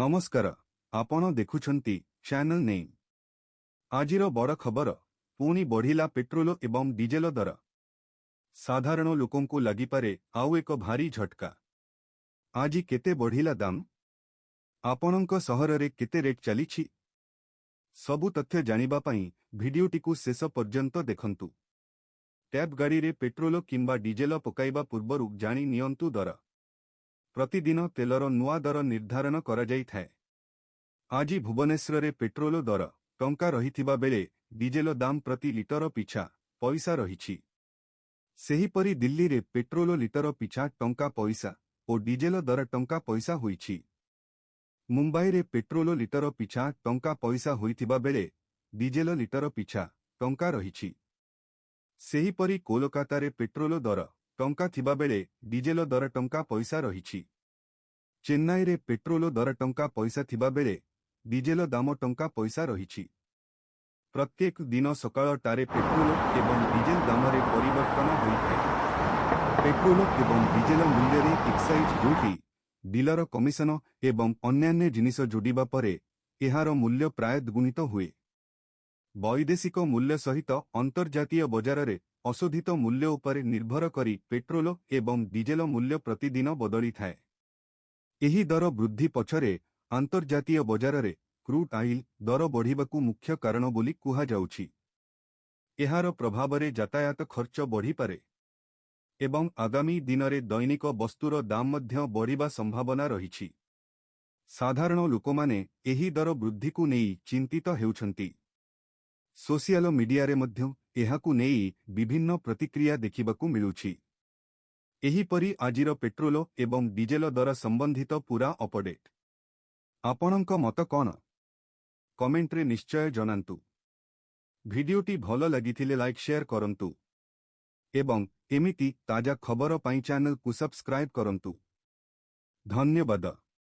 नमस्कार आपण देखुछंती channel name. आजिर बड़ खबर पुणी बढ़िला पेट्रोल एवं डीजेल दर। साधारण लोकंकु लागिपारे आउ एक भारी झटका। आजि केते बढ़िला दाम, आपणंक सहररे केते रेट चलीछि, सबु तथ्य जानिबा पई भिडियोटिकु शेष पर्यंत देखंतु। टैब गाड़ी रे पेट्रोल किंबा डीजेल पकाइबा पूर्वरु जानि नियंतु दर। प्रतिदिन तेलर नुआ दर निर्धारण करा जाई थाए। आजि भुवनेश्वर पेट्रोल दर टंका रहिथिबा बेले डीजेल दाम प्रति लिटर पिछा पैसा रहिछि। सेहीपरि दिल्ली रे पेट्रोल लिटर पिछा टंका पैसा और डीजेल दर टंका पैसा होइछि। मुंबई रे पेट्रोल लिटर पिछा टंका पैसा होइथिबा बेले डीजेल लिटर पिछा टंका रहिछि। सेहीपरि कोलकाता रे पेट्रोल दर टंका थिबा बेले डीजेल दर टंका पैसा रहिछि। चेन्नई रे पेट्रोल दर टंका पैसा थिबा बेले डीजेल दाम टंका पैसा रहिछि। प्रत्येक दिन सकाळ टारे पेट्रोल एवं डीजेल दाम रे परिवर्तन होइଥାଏ। पेट्रोल एवं डीजेल मूल्य रे एक्साइज ड्यूटी, डीलर कमिशन एवं अन्यान्य जिनिस जोड़िबा परे एहार मूल्य प्राय द्विगुणित हुए। वैदेशिक मूल्य सहित अंतर्जातीय बजार रे अशोधित मूल्य उपरे निर्भर करी पेट्रोल एवं डीजेल मूल्य प्रतिदिन बदली थाए। एही दर वृद्धि पछरे अंतर्जातीय बजार रे क्रूड ऑयल दर बढ़िबाकू मुख्य कारण बोली कुहा जाउछि। एहार प्रभाव रे यातायात खर्च बढ़ी पारे एवं आगामी दिन रे दैनिक वस्तुर दाम मध्य बढ़िबा संभावना रहिछि। साधारण लोकमाने एही दर वृद्धि को नेई चिंतित हेउछंती। सोशल मीडिया रे मध्य एहाकू नेई विभिन्न प्रतिक्रिया देखिबाकू मिलुछि। एहीपरि आजिर पेट्रोल एवं डीजेल दर संबंधित पूरा अपडेट। आपणंक मत कौन? कमेंट रे निश्चय जनांतु। भिडियोटी भल लागिथिले लाइक शेयर करंतु एवं एमिति ताजा खबर पाई चैनल को सब्सक्राइब करंतु। धन्यवाद।